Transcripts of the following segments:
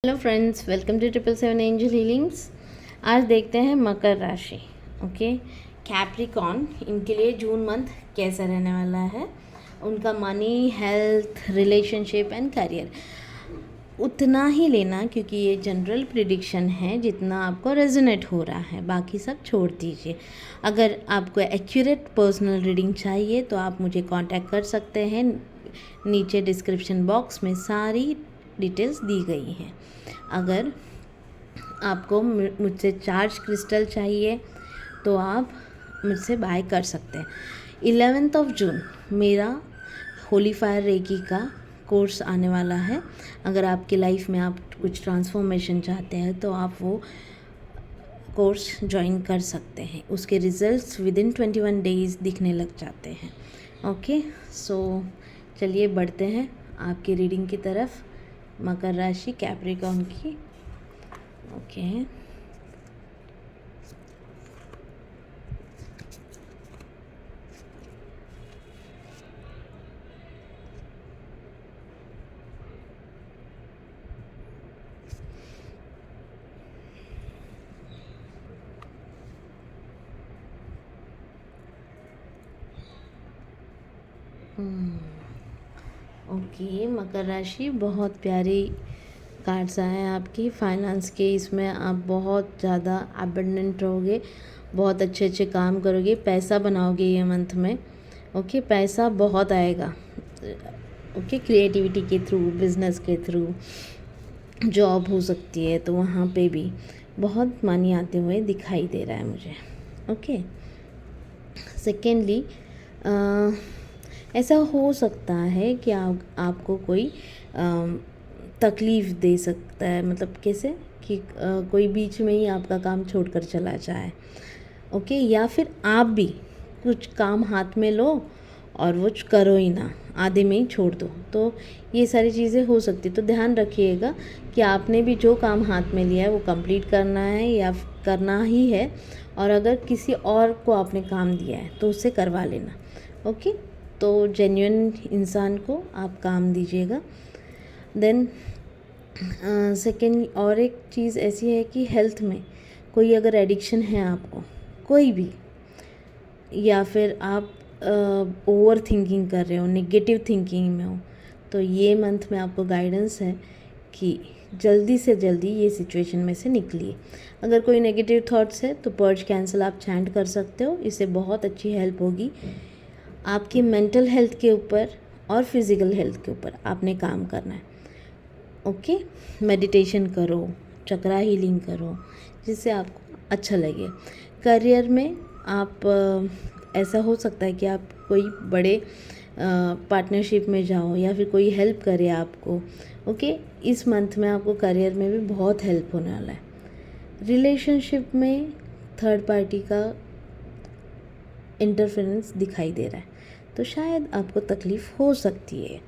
Hello friends, welcome to 777 angel healings. आज देखते हैं मकर राशि। ओके, कैप्रिकॉर्न, इनके लिए जून मंथ कैसा रहने वाला है। उनका money, health, relationship and career उतना ही लेना, क्योंकि ये जनरल प्रिडिक्शन है जितना आपको रेजोनेट हो रहा है, बाकी सब छोड़ दीजिए। अगर आपको एक्यूरेट पर्सनल रीडिंग चाहिए तो आप मुझे कांटेक्ट कर सकते हैं। नीचे डिस्क्रिप्शन बॉक्स में सारी डिटेल्स दी गई हैं। अगर आपको मुझसे चार्ज क्रिस्टल चाहिए तो आप मुझसे बाय कर सकते हैं। 11 जून मेरा होली फायर रेकी का कोर्स आने वाला है। अगर आपकी लाइफ में आप कुछ ट्रांसफॉर्मेशन चाहते हैं तो आप वो कोर्स ज्वाइन कर सकते हैं। उसके रिजल्ट्स विदिन 21 डेज़ दिखने लग जाते हैं। ओके, सो चलिए बढ़ते हैं आपकी रीडिंग की तरफ। मकर राशि, कैप्रिकॉर्न की। ओके, ओके मकर राशि, बहुत प्यारी कार्ड्स आए हैं आपकी फाइनेंस के। इसमें आप बहुत ज़्यादा अबंडेंट रहोगे, बहुत अच्छे अच्छे काम करोगे, पैसा बनाओगे ये मंथ में। ओके, पैसा बहुत आएगा। ओके, क्रिएटिविटी के थ्रू, बिजनेस के थ्रू, जॉब हो सकती है तो वहाँ पे भी बहुत मनी आते हुए दिखाई दे रहा है मुझे। ओके, सेकेंडली ऐसा हो सकता है कि आपको कोई तकलीफ़ दे सकता है। मतलब कैसे कि कोई बीच में ही आपका काम छोड़कर चला जाए। ओके, या फिर आप भी कुछ काम हाथ में लो और वो करो ही ना, आधे में ही छोड़ दो। तो ये सारी चीज़ें हो सकती, तो ध्यान रखिएगा कि आपने भी जो काम हाथ में लिया है वो कंप्लीट करना है या करना ही है। और अगर किसी और को आपने काम दिया है तो उससे करवा लेना। ओके, तो जेन्युइन इंसान को आप काम दीजिएगा। देन सेकेंड और एक चीज़ ऐसी है कि हेल्थ में कोई अगर एडिक्शन है आपको, कोई भी, या फिर आप ओवर थिंकिंग कर रहे हो, नेगेटिव थिंकिंग में हो, तो ये मंथ में आपको गाइडेंस है कि जल्दी से जल्दी ये सिचुएशन में से निकलिए। अगर कोई नेगेटिव थॉट्स है तो पर्ज कैंसिल आप चैंट कर सकते हो, इससे बहुत अच्छी हेल्प होगी। आपकी मेंटल हेल्थ के ऊपर और फिज़िकल हेल्थ के ऊपर आपने काम करना है। ओके, मेडिटेशन करो, चक्रा हीलिंग करो, जिससे आपको अच्छा लगे। करियर में आप ऐसा हो सकता है कि आप कोई बड़े पार्टनरशिप में जाओ या फिर कोई हेल्प करे आपको। ओके, इस मंथ में आपको करियर में भी बहुत हेल्प होने वाला है। रिलेशनशिप में थर्ड पार्टी का इंटरफेरेंस दिखाई दे रहा है, तो शायद आपको तकलीफ़ हो सकती है।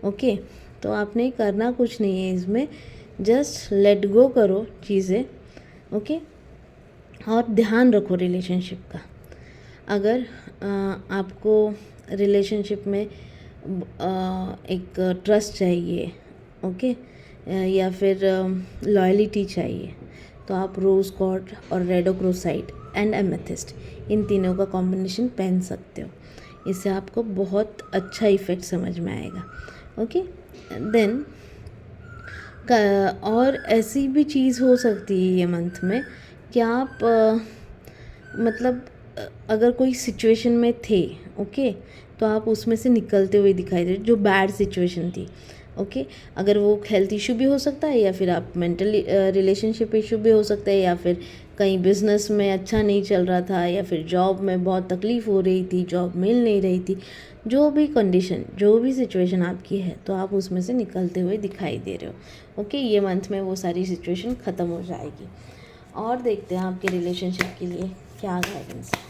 ओके, तो आपने करना कुछ नहीं है इसमें, जस्ट लेट गो करो चीज़ें। ओके, और ध्यान रखो रिलेशनशिप का। अगर आपको रिलेशनशिप में एक ट्रस्ट चाहिए, ओके, या फिर लॉयलिटी चाहिए, तो आप रोज़ कॉर्ड और रेडोक्रोसाइट एंड एमेथिस्ट, इन तीनों का कॉम्बिनेशन पहन सकते हो। इससे आपको बहुत अच्छा इफ़ेक्ट समझ में आएगा। ओके, देन और ऐसी भी चीज़ हो सकती है ये मंथ में कि आप मतलब अगर कोई सिचुएशन में थे, ओके, तो आप उसमें से निकलते हुए दिखाई दे, जो बैड सिचुएशन थी। ओके, अगर वो हेल्थ इशू भी हो सकता है, या फिर आप मेंटल रिलेशनशिप इशू भी हो सकता है, या फिर कहीं बिजनेस में अच्छा नहीं चल रहा था, या फिर जॉब में बहुत तकलीफ़ हो रही थी, जॉब मिल नहीं रही थी, जो भी कंडीशन, जो भी सिचुएशन आपकी है, तो आप उसमें से निकलते हुए दिखाई दे रहे हो। ओके, ये मंथ में वो सारी सिचुएशन ख़त्म हो जाएगी। और देखते हैं आपके रिलेशनशिप के लिए क्या गाइडेंस है।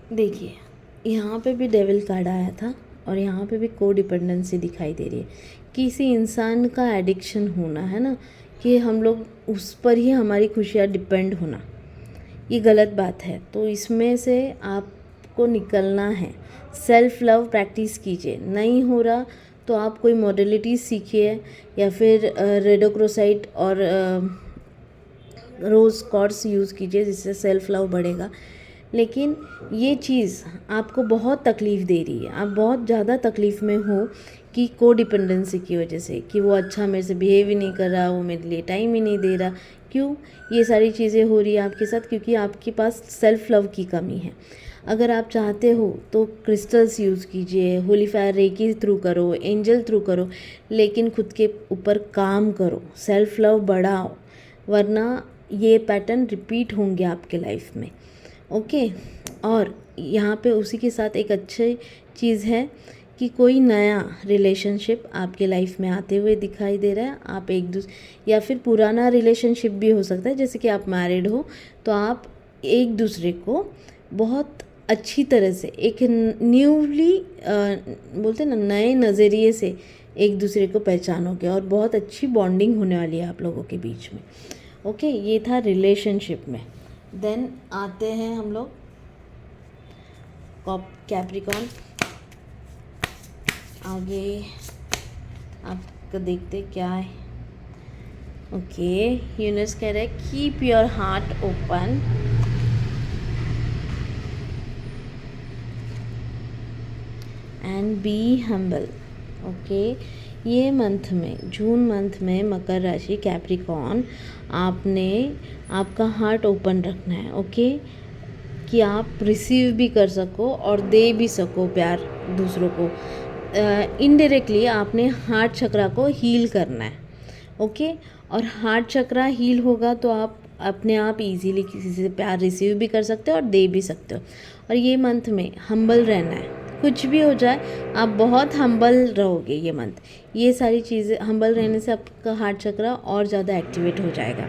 देखिए, यहाँ पे भी डेविल कार्ड आया था और यहाँ पे भी को डिपेंडेंसी दिखाई दे रही है। किसी इंसान का एडिक्शन होना है ना, कि हम लोग उस पर ही हमारी खुशियाँ डिपेंड होना, ये गलत बात है। तो इसमें से आपको निकलना है। सेल्फ लव प्रैक्टिस कीजिए। नहीं हो रहा तो आप कोई मॉडलिटी सीखिए या फिर रेडोक्रोसाइट और रोज़ कॉर्ड्स यूज़ कीजिए, जिससे सेल्फ लव बढ़ेगा। लेकिन ये चीज़ आपको बहुत तकलीफ़ दे रही है, आप बहुत ज़्यादा तकलीफ़ में हो कि को डिपेंडेंसी की वजह से, कि वो अच्छा मेरे से बिहेव ही नहीं कर रहा, वो मेरे लिए टाइम ही नहीं दे रहा। क्यों ये सारी चीज़ें हो रही है आपके साथ? क्योंकि आपके पास सेल्फ लव की कमी है। अगर आप चाहते हो तो क्रिस्टल्स यूज़ कीजिए, होली फायर रेकी थ्रू करो, एंजल थ्रू करो, लेकिन खुद के ऊपर काम करो, सेल्फ लव बढ़ाओ, वरना ये पैटर्न रिपीट होंगे आपके लाइफ में। ओके। और यहाँ पे उसी के साथ एक अच्छी चीज़ है कि कोई नया रिलेशनशिप आपके लाइफ में आते हुए दिखाई दे रहा है। आप एक दूसरे, या फिर पुराना रिलेशनशिप भी हो सकता है, जैसे कि आप मैरिड हो तो आप एक दूसरे को बहुत अच्छी तरह से एक न्यूली बोलते हैं ना, नए नज़रिए से एक दूसरे को पहचानोगे और बहुत अच्छी बॉन्डिंग होने वाली है आप लोगों के बीच में। ओके, ये था रिलेशनशिप में। देन आते हैं हम लोग कैप्रिकॉर्न। आगे आपका देखते क्या है। ओके, यूनिवर्स कह रहा है keep your heart open, and be humble. Okay, ये मंथ में, जून मंथ में मकर राशि कैप्रिकॉर्न, आपने आपका हार्ट ओपन रखना है। ओके, कि आप रिसीव भी कर सको और दे भी सको प्यार दूसरों को। इनडायरेक्टली आपने हार्ट चक्रा को हील करना है। ओके, और हार्ट चक्रा हील होगा तो आप अपने आप इजीली किसी से प्यार रिसीव भी कर सकते हो और दे भी सकते हो। और ये मंथ में हम्बल रहना है, कुछ भी हो जाए आप बहुत हम्बल रहोगे ये मंथ। ये सारी चीज़ें, हम्बल रहने से आपका हार्ट चक्रा और ज़्यादा एक्टिवेट हो जाएगा।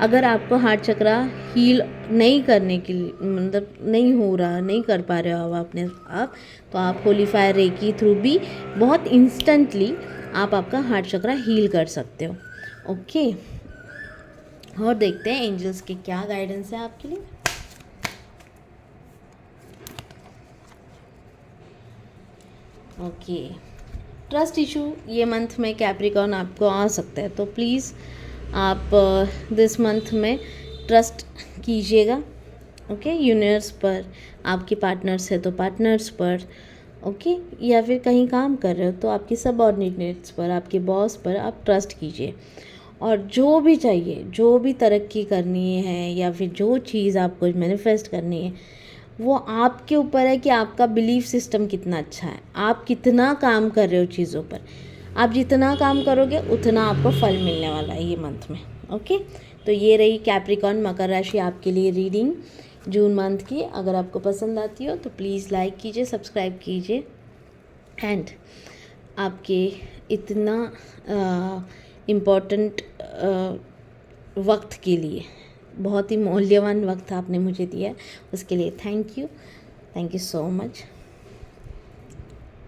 अगर आपको हार्ट चक्रा हील नहीं करने के लिए, मतलब नहीं हो रहा, नहीं कर पा रहे हो आप अपने आप, तो आप होली फायर रेकी थ्रू भी बहुत इंस्टेंटली आप आपका हार्ट चक्रा हील कर सकते हो। ओके, और देखते हैं एंजल्स के क्या गाइडेंस है आपके लिए। ओके, ट्रस्ट इशू ये मंथ में कैप्रिकॉर्न आपको आ सकता है, तो प्लीज़ आप दिस मंथ में ट्रस्ट कीजिएगा। ओके, यूनिवर्स पर, आपके पार्टनर्स है तो पार्टनर्स पर, ओके, या फिर कहीं काम कर रहे हो तो आपके सबऑर्डिनेट्स पर, आपके बॉस पर आप ट्रस्ट कीजिए। और जो भी चाहिए, जो भी तरक्की करनी है या फिर जो चीज़ आपको मैनिफेस्ट करनी है, वो आपके ऊपर है कि आपका बिलीफ सिस्टम कितना अच्छा है, आप कितना काम कर रहे हो चीज़ों पर। आप जितना काम करोगे उतना आपको फल मिलने वाला है ये मंथ में। ओके, तो ये रही कैप्रिकॉर्न मकर राशि आपके लिए रीडिंग जून मंथ की। अगर आपको पसंद आती हो तो प्लीज़ लाइक कीजिए, सब्सक्राइब कीजिए, एंड आपके इतना इम्पोर्टेंट वक्त के लिए, बहुत ही मूल्यवान वक्त आपने मुझे दिया, उसके लिए थैंक यू सो मच।